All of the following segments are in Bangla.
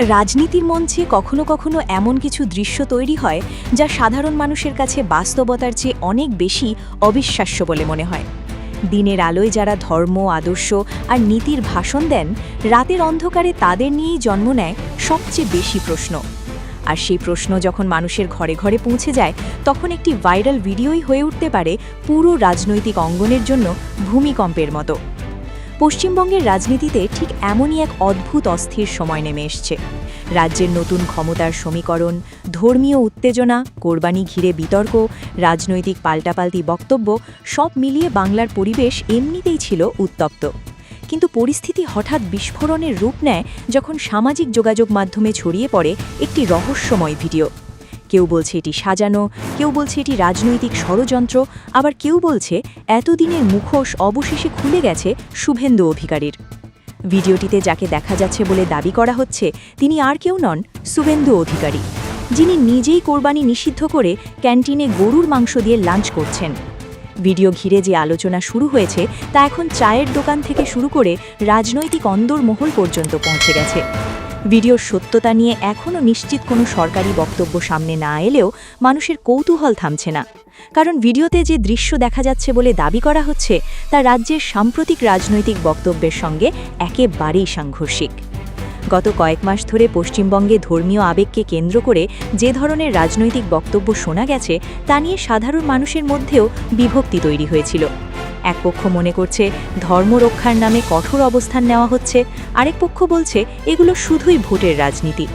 রাজনীতির মঞ্চে কখনো কখনো এমন কিছু দৃশ্য তৈরি হয় যা সাধারণ মানুষের কাছে বাস্তবতার চেয়ে অনেক বেশি অবিশ্বাস্য বলে মনে হয়। দিনের আলোয় যারা ধর্ম, আদর্শ আর নীতির ভাষণ দেন, রাতের অন্ধকারে তাদের নিয়েই জন্ম নেয় সবচেয়ে বেশি প্রশ্ন। আর সেই প্রশ্ন যখন মানুষের ঘরে ঘরে পৌঁছে যায়, তখন একটি ভাইরাল ভিডিওই হয়ে উঠতে পারে পুরো রাজনৈতিক অঙ্গনের জন্য ভূমিকম্পের মতো। পশ্চিমবঙ্গের রাজনীতিতে ঠিক এমনই এক অদ্ভুত অস্থির সময় নেমে এসছে। রাজ্যের নতুন ক্ষমতার সমীকরণ, ধর্মীয় উত্তেজনা, কোরবানি ঘিরে বিতর্ক, রাজনৈতিক পাল্টাপাল্টি বক্তব্য সব মিলিয়ে বাংলার পরিবেশ এমনিতেই ছিল উত্তপ্ত। কিন্তু পরিস্থিতি হঠাৎ বিস্ফোরণের রূপ নেয় যখন সামাজিক যোগাযোগ মাধ্যমে ছড়িয়ে পড়ে একটি রহস্যময় ভিডিও। কেউ বলছে এটি সাজানো, কেউ বলছে এটি রাজনৈতিক ষড়যন্ত্র, আবার কেউ বলছে এতদিনের মুখোশ অবশেষে খুলে গেছে শুভেন্দু অধিকারীর। ভিডিওটিতে যাকে দেখা যাচ্ছে বলে দাবি করা হচ্ছে, তিনি আর কেউ নন, শুভেন্দু অধিকারী, যিনি নিজেই কোরবানি নিষিদ্ধ করে ক্যান্টিনে গরুর মাংস দিয়ে লাঞ্চ করছেন। ভিডিও ঘিরে যে আলোচনা শুরু হয়েছে তা এখন চায়ের দোকান থেকে শুরু করে রাজনৈতিক অন্দরমহল পর্যন্ত পৌঁছে গেছে। ভিডিওর সত্যতা নিয়ে এখনও নিশ্চিত কোনো সরকারি বক্তব্য সামনে না এলেও মানুষের কৌতূহল থামছে না। কারণ ভিডিওতে যে দৃশ্য দেখা যাচ্ছে বলে দাবি করা হচ্ছে তা রাজ্যের সাম্প্রতিক রাজনৈতিক বক্তব্যের সঙ্গে একেবারেই সাংঘর্ষিক। গত কয়েক মাস ধরে পশ্চিমবঙ্গে ধর্মীয় আবেগকে কেন্দ্র করে যে ধরনের রাজনৈতিক বক্তব্য শোনা গেছে তা নিয়ে সাধারণ মানুষের মধ্যেও বিভক্তি তৈরি হয়েছিল। এক পক্ষ মনে করছে ধর্ম রক্ষার নামে কঠোর অবস্থান নেওয়া হচ্ছে, আরেক পক্ষ বলছে এগুলো শুধুই ভোটের রাজনীতি।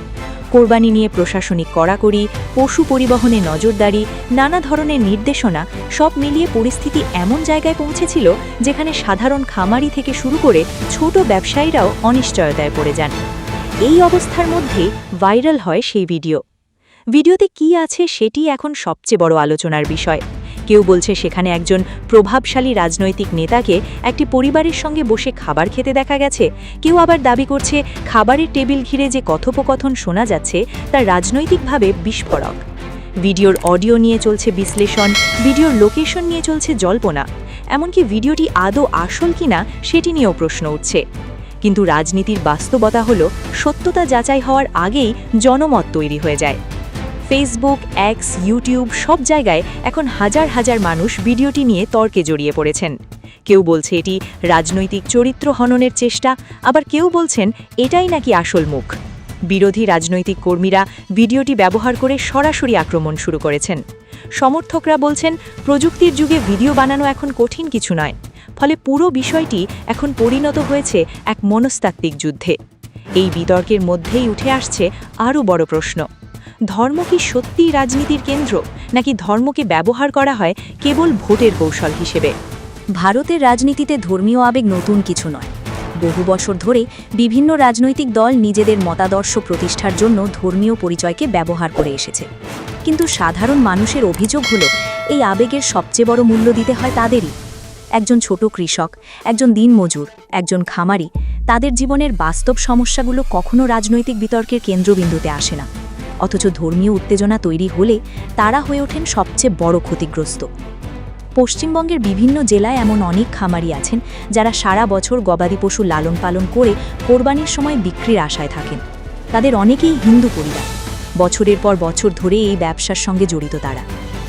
কোরবানি নিয়ে প্রশাসনিক কড়াকড়ি, পশু পরিবহনে নজরদারি, নানা ধরনের নির্দেশনা সব মিলিয়ে পরিস্থিতি এমন জায়গায় পৌঁছেছিল যেখানে সাধারণ খামারি থেকে শুরু করে ছোট ব্যবসায়ীরাও অনিশ্চয়তায় পড়ে যান। এই অবস্থার মধ্যে ভাইরাল হয় সেই ভিডিও। ভিডিওতে কি আছে সেটি এখন সবচেয়ে বড় আলোচনার বিষয়। কেউ বলছে সেখানে একজন প্রভাবশালী রাজনৈতিক নেতাকে একটি পরিবারের সঙ্গে বসে খাবার খেতে দেখা গেছে। কেউ আবার দাবি করছে খাবারের টেবিল ঘিরে যে কথোপকথন শোনা যাচ্ছে তা রাজনৈতিকভাবে বিস্ফোরক। ভিডিওর অডিও নিয়ে চলছে বিশ্লেষণ, ভিডিওর লোকেশন নিয়ে চলছে জল্পনা, এমনকি ভিডিওটি আদৌ আসল কিনা সেটি নিয়েও প্রশ্ন উঠছে। কিন্তু রাজনীতির বাস্তবতা হলো সত্যতা যাচাই হওয়ার আগেই জনমত তৈরি হয়ে যায়। ফেসবুক, এক্স, ইউটিউব সব জায়গায় এখন হাজার হাজার মানুষ ভিডিওটি নিয়ে তর্কে জড়িয়ে পড়েছেন। কেউ বলছে এটি রাজনৈতিক চরিত্র হননের চেষ্টা, আবার কেউ বলছেন এটাই নাকি আসল মুখ। বিরোধী রাজনৈতিক কর্মীরা ভিডিওটি ব্যবহার করে সরাসরি আক্রমণ শুরু করেছেন। সমর্থকরা বলছেন প্রযুক্তির যুগে ভিডিও বানানো এখন কঠিন কিছু নয়, ফলে পুরো বিষয়টি এখন পরিণত হয়েছে এক মনস্তাত্ত্বিক যুদ্ধে। এই বিতর্কের মধ্যেই উঠে আসছে আরও বড় প্রশ্ন, ধর্ম কি সত্যিই রাজনীতির কেন্দ্র, নাকি ধর্মকে ব্যবহার করা হয় কেবল ভোটের কৌশল হিসেবে? ভারতের রাজনীতিতে ধর্মীয় আবেগ নতুন কিছু নয়। বহু বছর ধরে বিভিন্ন রাজনৈতিক দল নিজেদের মতাদর্শ প্রতিষ্ঠার জন্য ধর্মীয় পরিচয়কে ব্যবহার করে এসেছে। কিন্তু সাধারণ মানুষের অভিযোগ হলো এই আবেগের সবচেয়ে বড় মূল্য দিতে হয় তাদেরই। একজন ছোট কৃষক, একজন দিনমজুর, একজন খামারি, তাদের জীবনের বাস্তব সমস্যাগুলো কখনো রাজনৈতিক বিতর্কের কেন্দ্রবিন্দুতে আসে না। অথচ ধর্মীয় উত্তেজনা তৈরি হলে তারা হয়ে ওঠেন সবচেয়ে বড় ক্ষতিগ্রস্ত। পশ্চিমবঙ্গের বিভিন্ন জেলায় এমন অনেক খামারি আছেন যারা সারা বছর গবাদি পশু লালন পালন করে কোরবানির সময় বিক্রির আশায় থাকেন। তাদের অনেকেই হিন্দু পরিবার, বছরের পর বছর ধরে এই ব্যবসার সঙ্গে জড়িত তারা।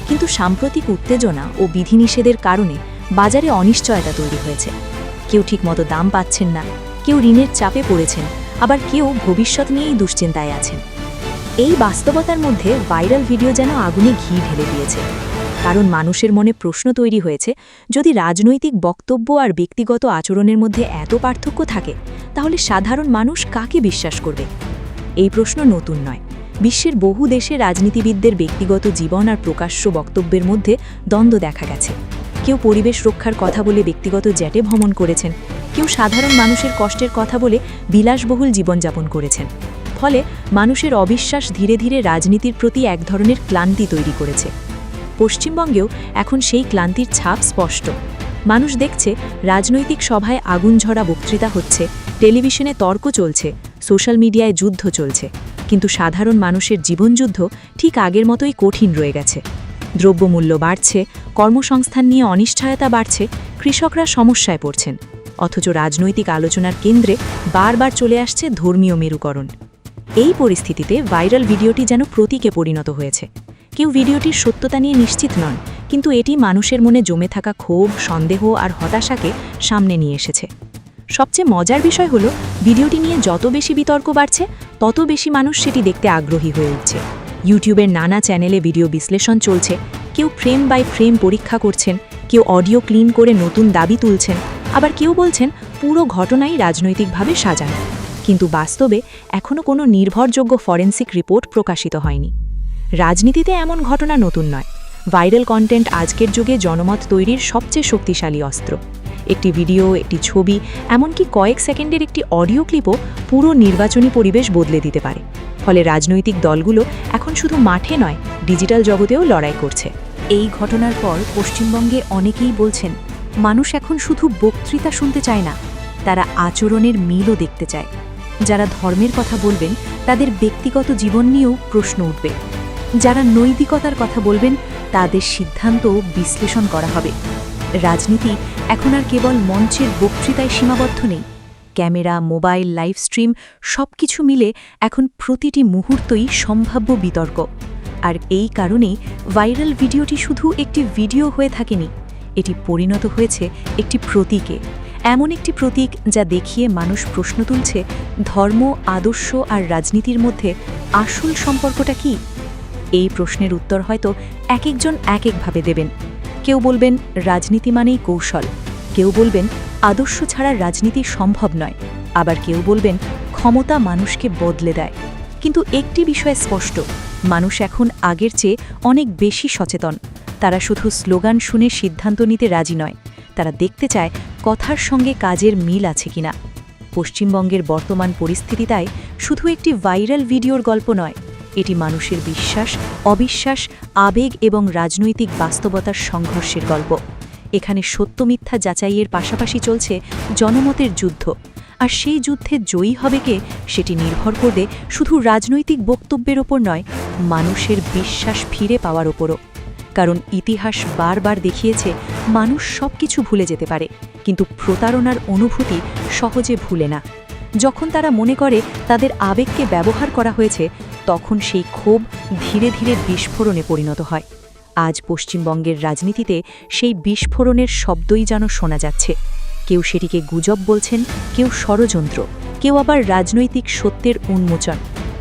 কিন্তু সাম্প্রতিক উত্তেজনা ও বিধিনিষেধের কারণে বাজারে অনিশ্চয়তা তৈরি হয়েছে। কেউ ঠিকমতো দাম পাচ্ছেন না, কেউ ঋণের চাপে পড়েছেন, আবার কেউ ভবিষ্যৎ নিয়েই দুশ্চিন্তায় আছেন। এই বাস্তবতার মধ্যে ভাইরাল ভিডিও যেন আগুনে ঘি ঢেলে দিয়েছে। কারণ মানুষের মনে প্রশ্ন তৈরি হয়েছে, যদি রাজনৈতিক বক্তব্য আর ব্যক্তিগত আচরণের মধ্যে এত পার্থক্য থাকে, তাহলে সাধারণ মানুষ কাকে বিশ্বাস করবে? এই প্রশ্ন নতুন নয়। বিশ্বের বহু দেশে রাজনীতিবিদদের ব্যক্তিগত জীবন আর প্রকাশ্য বক্তব্যের মধ্যে দ্বন্দ্ব দেখা গেছে। কেউ পরিবেশ রক্ষার কথা বলে ব্যক্তিগত জেটে ভ্রমণ করেছেন, কেউ সাধারণ মানুষের কষ্টের কথা বলে বিলাসবহুল জীবনযাপন করেছেন। ফলে মানুষের অবিশ্বাস ধীরে ধীরে রাজনীতির প্রতি এক ধরনের ক্লান্তি তৈরি করেছে। পশ্চিমবঙ্গেও এখন সেই ক্লান্তির ছাপ স্পষ্ট। মানুষ দেখছে রাজনৈতিক সভায় আগুনঝরা বক্তৃতা হচ্ছে, টেলিভিশনে তর্ক চলছে, সোশ্যাল মিডিয়ায় যুদ্ধ চলছে, কিন্তু সাধারণ মানুষের জীবনযুদ্ধ ঠিক আগের মতোই কঠিন রয়ে গেছে। দ্রব্যমূল্য বাড়ছে, কর্মসংস্থান নিয়ে অনিশ্চয়তা বাড়ছে, কৃষকরা সমস্যায় পড়ছেন। অথচ রাজনৈতিক আলোচনার কেন্দ্রে বারবার চলে আসছে ধর্মীয় মেরুকরণ। এই পরিস্থিতিতে ভাইরাল ভিডিওটি যেন প্রতীকে পরিণত হয়েছে। কেউ ভিডিওটির সত্যতা নিয়ে নিশ্চিত নন, কিন্তু এটি মানুষের মনে জমে থাকা ক্ষোভ, সন্দেহ আর হতাশাকে সামনে নিয়ে এসেছে। সবচেয়ে মজার বিষয় হলো, ভিডিওটি নিয়ে যত বেশি বিতর্ক বাড়ছে, তত বেশি মানুষ সেটি দেখতে আগ্রহী হয়ে উঠছে। ইউটিউবের নানা চ্যানেলে ভিডিও বিশ্লেষণ চলছে, কেউ ফ্রেম বাই ফ্রেম পরীক্ষা করছেন, কেউ অডিও ক্লিন করে নতুন দাবি তুলছেন, আবার কেউ বলছেন পুরো ঘটনাই রাজনৈতিকভাবে সাজানো। কিন্তু বাস্তবে এখনও কোনো নির্ভরযোগ্য ফরেনসিক রিপোর্ট প্রকাশিত হয়নি। রাজনীতিতে এমন ঘটনা নতুন নয়। ভাইরাল কন্টেন্ট আজকের যুগে জনমত তৈরির সবচেয়ে শক্তিশালী অস্ত্র। একটি ভিডিও, একটি ছবি, এমনকি কয়েক সেকেন্ডের একটি অডিও ক্লিপও পুরো নির্বাচনী পরিবেশ বদলে দিতে পারে। ফলে রাজনৈতিক দলগুলো এখন শুধু মাঠে নয়, ডিজিটাল জগতেও লড়াই করছে। এই ঘটনার পর পশ্চিমবঙ্গে অনেকেই বলছেন, মানুষ এখন শুধু বক্তৃতা শুনতে চায় না, তারা আচরণের মিলও দেখতে চায়। যারা ধর্মের কথা বলবেন, তাদের ব্যক্তিগত জীবন নিয়েও প্রশ্ন উঠবে। যারা নৈতিকতার কথা বলবেন, তাদের সিদ্ধান্ত বিশ্লেষণ করা হবে। রাজনীতি এখন আর কেবল মঞ্চের বক্তৃতায় সীমাবদ্ধ নেই। ক্যামেরা, মোবাইল, লাইভ স্ট্রিম সবকিছু মিলে এখন প্রতিটি মুহূর্তই সম্ভাব্য বিতর্ক। আর এই কারণেই ভাইরাল ভিডিওটি শুধু একটি ভিডিও হয়ে থাকেনি, এটি পরিণত হয়েছে একটি প্রতীকে। এমন একটি প্রতীক যা দেখিয়ে মানুষ প্রশ্ন তুলছে, ধর্ম, আদর্শ আর রাজনীতির মধ্যে আসল সম্পর্কটা কি? এই প্রশ্নের উত্তর হয়তো এক একজন এক একভাবে দেবেন। কেউ বলবেন রাজনীতি মানেই কৌশল, কেউ বলবেন আদর্শ ছাড়া রাজনীতি সম্ভব নয়, আবার কেউ বলবেন ক্ষমতা মানুষকে বদলে দেয়। কিন্তু একটি বিষয় স্পষ্ট, মানুষ এখন আগের চেয়ে অনেক বেশি সচেতন। তারা শুধু স্লোগান শুনে সিদ্ধান্ত নিতে রাজি নয়, তারা দেখতে চায় কথার সঙ্গে কাজের মিল আছে কিনা। পশ্চিমবঙ্গের বর্তমান পরিস্থিতি তাই শুধু একটি ভাইরাল ভিডিওর গল্প নয়, এটি মানুষের বিশ্বাস, অবিশ্বাস, আবেগ এবং রাজনৈতিক বাস্তবতার সংঘর্ষের গল্প। এখানে সত্য মিথ্যা যাচাইয়ের পাশাপাশি চলছে জনমতের যুদ্ধ। আর সেই যুদ্ধে জয়ী হবে কে, সেটি নির্ভর করবে শুধু রাজনৈতিক বক্তব্যের ওপর নয়, মানুষের বিশ্বাস ফিরে পাওয়ার ওপরও। কারণ ইতিহাস বারবার দেখিয়েছে, মানুষ সবকিছু ভুলে যেতে পারে, কিন্তু প্রতারণার অনুভূতি সহজে ভুলে না। যখন তারা মনে করে তাদের আবেগকে ব্যবহার করা হয়েছে, তখন সেই ক্ষোভ ধীরে ধীরে বিস্ফোরণে পরিণত হয়। আজ পশ্চিমবঙ্গের রাজনীতিতে সেই বিস্ফোরণের শব্দই যেন শোনা যাচ্ছে। কেউ সেটিকে গুজব বলছেন, কেউ ষড়যন্ত্র, কেউ আবার রাজনৈতিক সত্যের উন্মোচন।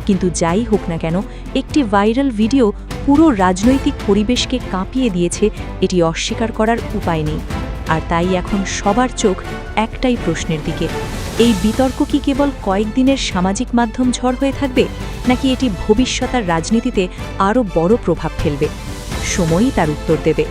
কিন্তু যাই হোক না কেন, একটি ভাইরাল ভিডিও পুরো রাজনৈতিক পরিবেশকে কাঁপিয়ে দিয়েছে, এটি অস্বীকার করার উপায় নেই। আর তাই এখন সবার চোখ একটাই প্রশ্নের দিকে, এই বিতর্ক কি কেবল কয়েকদিনের সামাজিক মাধ্যম ঝড় হয়ে থাকবে, নাকি এটি ভবিষ্যতের রাজনীতিতে আরও বড় প্রভাব ফেলবে? সময়ই তার উত্তর দেবে।